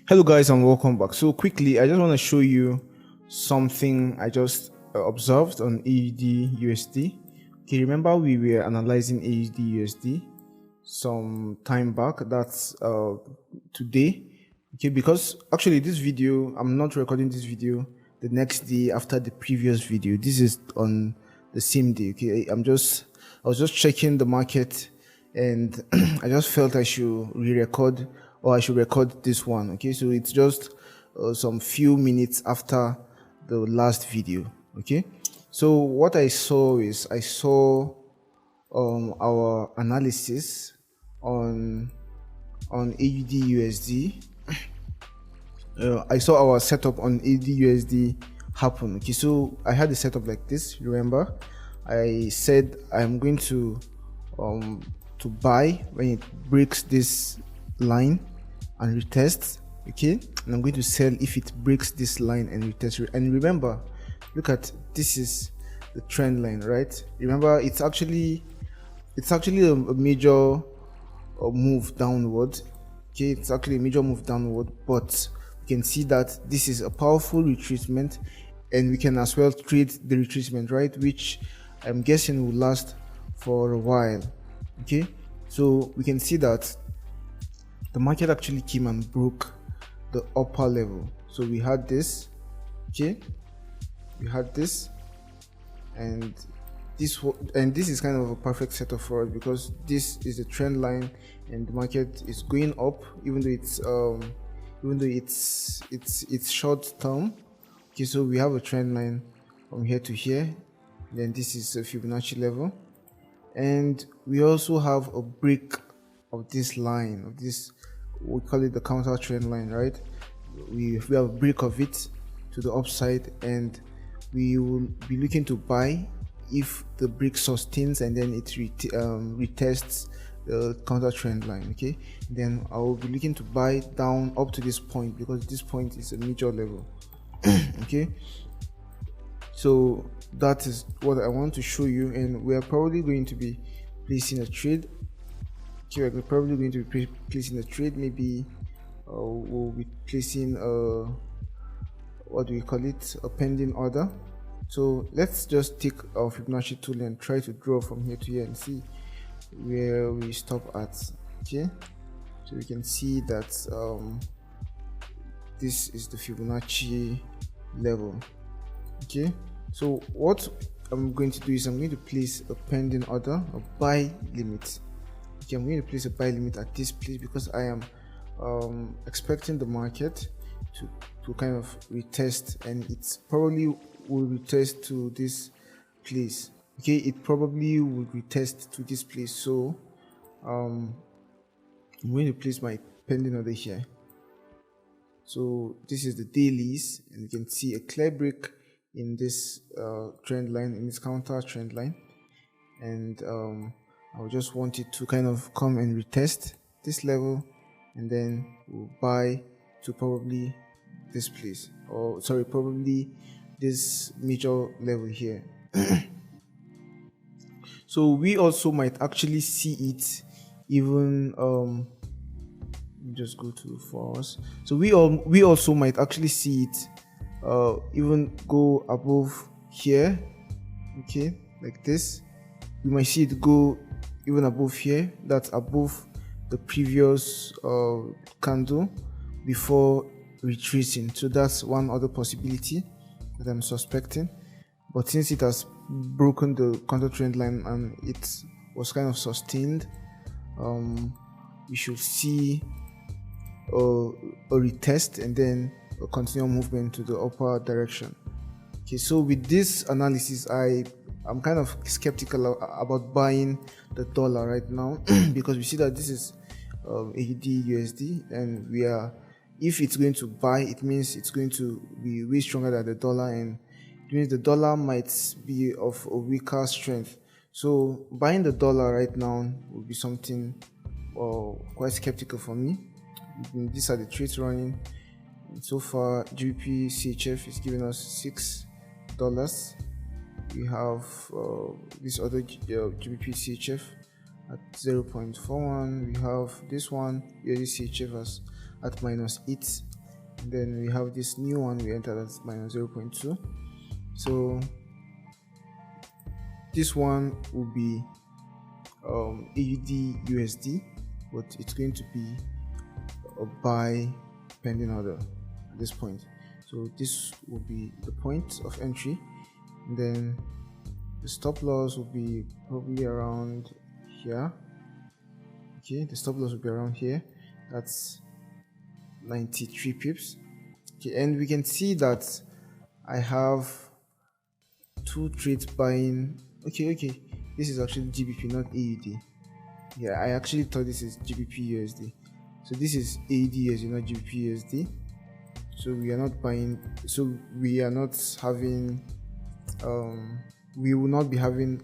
Hello guys and welcome back. So quickly, I just want to show you something I just observed on AUD USD. Okay, remember we were analyzing AUD USD some time back. That's today. Okay, because actually this video, I'm not recording this video the next day after the previous video. This is on the same day. Okay, I was just checking the market and I just felt I should re-record or I should record this one. Okay, so it's just some few minutes after the last video. Okay, so what I saw is I saw our analysis on AUD USD. I saw our setup on AUD USD happen. Okay, so I had a setup like this. Remember, I said I'm going to buy when it breaks this line and retests. Okay, and I'm going to sell if it breaks this line and retests. And remember, look at this is the trend line, right? Remember, it's actually a major move downward. Okay, it's actually a major move downward, but we can see that this is a powerful retracement, and we can as well trade the retracement, right, which I'm guessing will last for a while. Okay, so we can see that the market actually came and broke the upper level. So we had this, okay, we had this, and this is kind of a perfect setup for us because this is the trend line and the market is going up, even though it's short term. Okay, so we have a trend line from here to here, then this is a Fibonacci level, and we also have a break of this line, of this, we call it the counter trend line, right? We have a break of it to the upside, and we will be looking to buy if the break sustains and then it retests the counter trend line. Okay, then I will be looking to buy down up to this point because this point is a major level. Okay, so that is what I want to show you, and we are probably going to be placing a trade. Okay, we're probably going to be placing a trade. Maybe we'll be placing what do we call it, a pending order. So let's just take our Fibonacci tool and try to draw from here to here and see where we stop at. Okay, so we can see that this is the Fibonacci level. Okay, so what I'm going to do is I'm going to place a pending order, a buy limit. Okay, I'm going to place a buy limit at this place because I am expecting the market to kind of retest, and it's probably will retest to this place. Okay, it probably will retest to this place, so I'm going to place my pending order here. So this is the dailies, and you can see a clear break in this trend line, in this counter trend line, and I just want it to kind of come and retest this level, and then we'll buy to probably this place, or sorry, probably this major level here. So we also might actually see it even just go to 4 hours. So we also might actually see it even go above here. Okay, like this. We might see it go even above here. That's above the previous candle before retracing. So that's one other possibility that I'm suspecting. But since it has broken the counter trend line and it was kind of sustained, we should see a retest and then a continual movement to the upper direction. Okay, so with this analysis, I'm kind of skeptical about buying the dollar right now because we see that this is AUD USD, and we are, if it's going to buy, it means it's going to be way stronger than the dollar, and it means the dollar might be of a weaker strength. So buying the dollar right now would be something quite skeptical for me. These are the trades running. And so far, GBP CHF is giving us $6. We have this other GBP CHF at 0.41. We have this one USD CHF at -8. And then we have this new one we entered at -0.2. So this one will be AUD USD, but it's going to be a buy pending order at this point. So this will be the point of entry, and then the stop loss will be probably around here. Okay, the stop loss will be around here. That's 93 pips. Okay, and we can see that I have 2 trades buying. Okay, this is actually GBP, not AUD. Yeah, I actually thought this is GBP USD. So this is AUD USD, not GBP USD. So we are not buying. So we are not having. We will not be having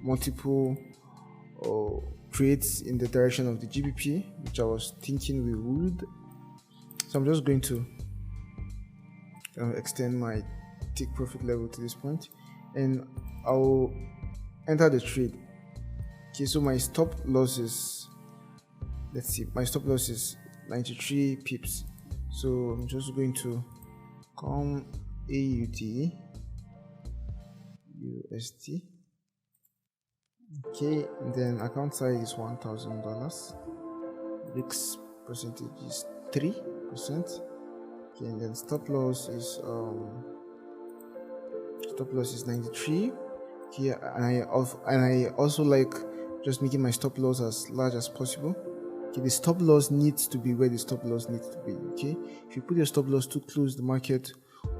multiple trades in the direction of the GBP, which I was thinking we would. So I'm just going to extend my take profit level to this point, and I'll enter the trade. Okay, so my stop loss is, let's see, my stop loss is 93 pips. So I'm just going to come AUD USD. Okay, and then account size is $1,000. Risk percentage is 3%. Okay, and then stop loss is 93. Okay, and I also like just making my stop loss as large as possible. Okay, the stop loss needs to be where the stop loss needs to be. Okay, if you put your stop loss too close, the market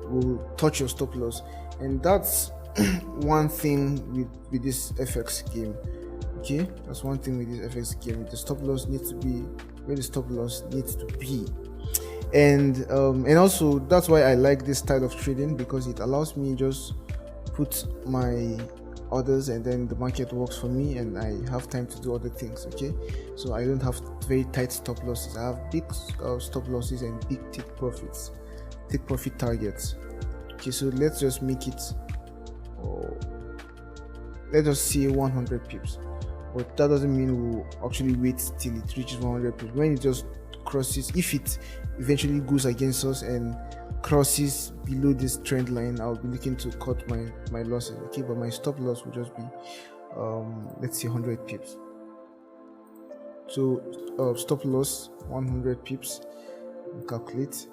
will touch your stop loss, and that's one thing with this FX game. Okay, that's one thing with this FX game. The stop loss needs to be where the stop loss needs to be, and also that's why I like this style of trading, because it allows me just put my orders and then the market works for me and I have time to do other things. Okay, so I don't have very tight stop losses. I have big stop losses and big take profit targets. Okay, so let's just make it, let us say 100 pips, but that doesn't mean we'll actually wait till it reaches 100 pips. When it just crosses, if it eventually goes against us and crosses below this trend line, I'll be looking to cut my losses. Okay, but my stop loss will just be let's say 100 pips. So stop loss 100 pips, we'll calculate,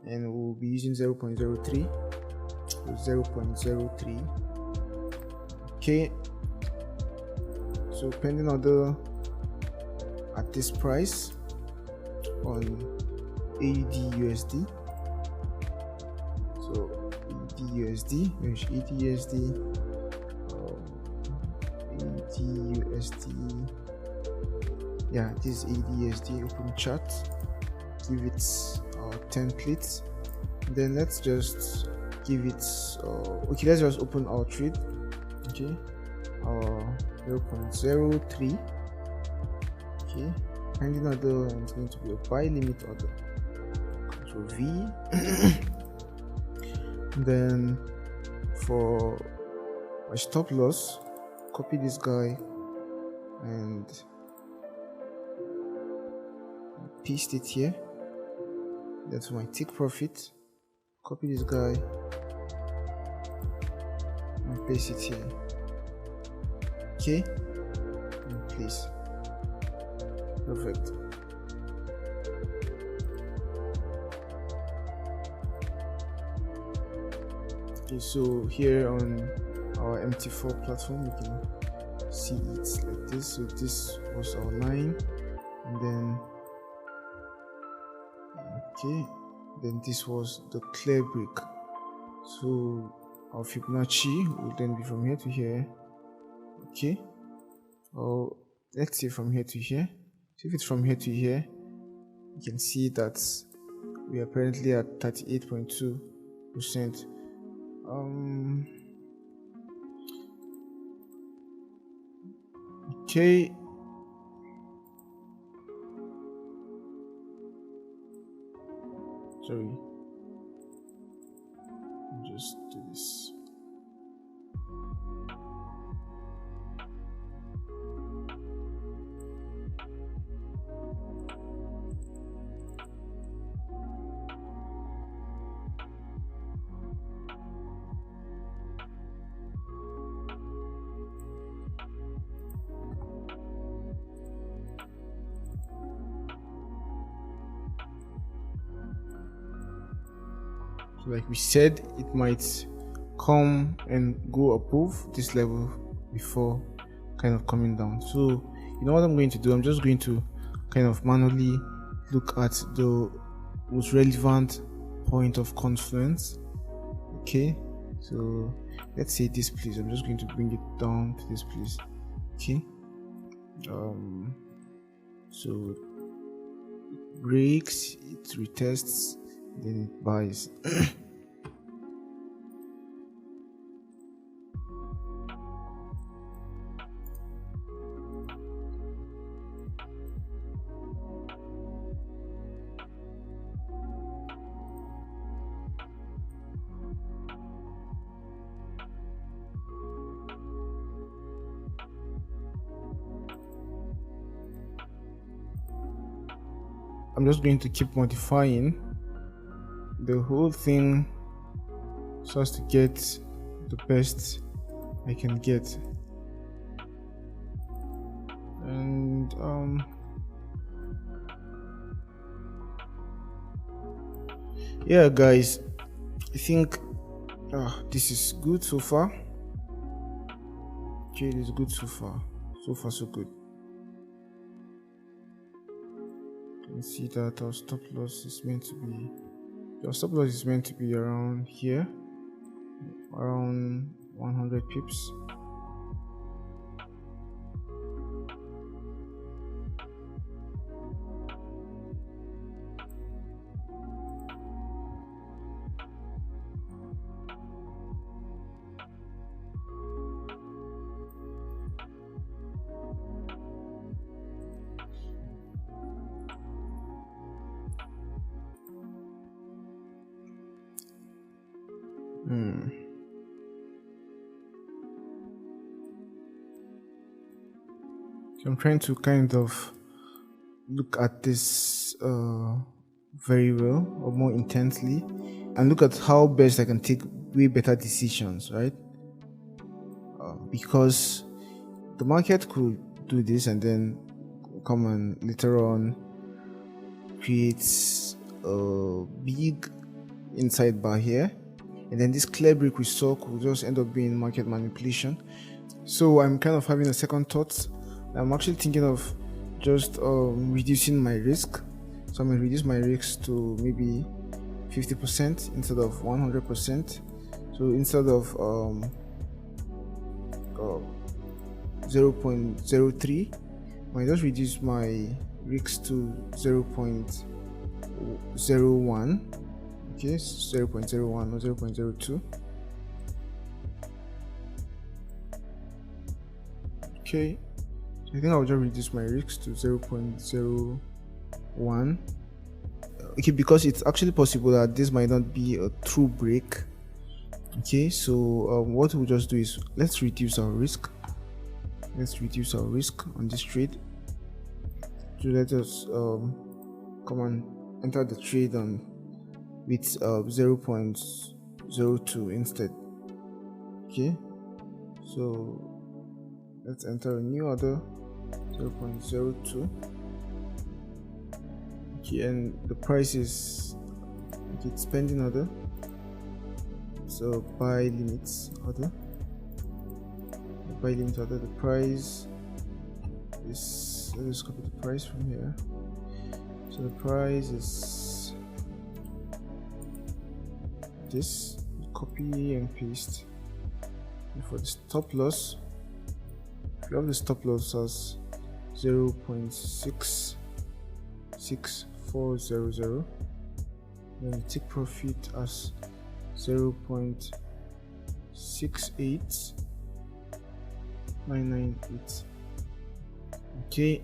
and we'll be using 0.03. 0.03. Okay, so pending order at this price on AUD USD. So AUD USD, where's AUD USD? AUD USD. Yeah, this is AUD USD. Open chart, give it template. Then let's just give it. Okay, let's just open our trade. Okay, 0.03. Okay, pending order, and it's going to be a buy limit order. Control V. Then for my stop loss, copy this guy and paste it here. That's my take profit. Copy this guy and paste it here. Okay, and place. Perfect. Okay, so here on our MT4 platform, you can see it like this. So this was our line, and then okay, then this was the clear break. So our Fibonacci will then be from here to here. Okay, or let's say from here to here. So if it's from here to here, you can see that we are currently at 38.2%. Okay, sorry, just do this. So like we said, it might come and go above this level before kind of coming down. So you know what I'm going to do? I'm just going to kind of manually look at the most relevant point of confluence. Okay, so let's say this place. I'm just going to bring it down to this place. Okay, so it breaks, it retests, then it buys. I'm just going to keep modifying the whole thing so as to get the best I can get. And yeah guys, I think this is good so far. Trade is good so far. So far so good. You can see that our stop loss is meant to be around here, around 100 pips. So I'm trying to kind of look at this very well, or more intensely, and look at how best I can take way better decisions, right? Because the market could do this and then come and later on create a big inside bar here, and then this clear break we saw could just end up being market manipulation. So I'm kind of having a second thought. I'm actually thinking of just reducing my risk. So I'm going to reduce my risk to maybe 50% instead of 100%. So instead of 0.03, I might just reduce my risk to 0.01. Okay, 0.01 or 0.02. Okay, so I think I'll just reduce my risk to 0.01. Okay, because it's actually possible that this might not be a true break. Okay, so what we'll just do is let's reduce our risk. Let's reduce our risk on this trade. So let us come and enter the trade on with 0.02 instead. Okay, so let's enter a new order, 0.02. Okay, and the price is it's pending order. So buy limits order. Buy limit order. The price is, let's just copy the price from here. So the price is this. Copy and paste. And for the stop loss, we have the stop loss as 0.66400. Then we take profit as 0.68998. Okay,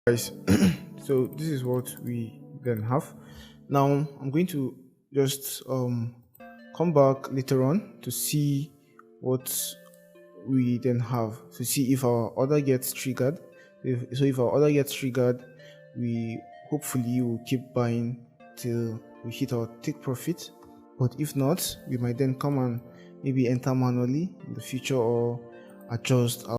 guys. So this is what we then have. Now I'm going to just come back later on to see what we then have, to see if our order gets triggered. If our order gets triggered, we hopefully will keep buying till we hit our take profit. But if not, we might then come and maybe enter manually in the future or adjust our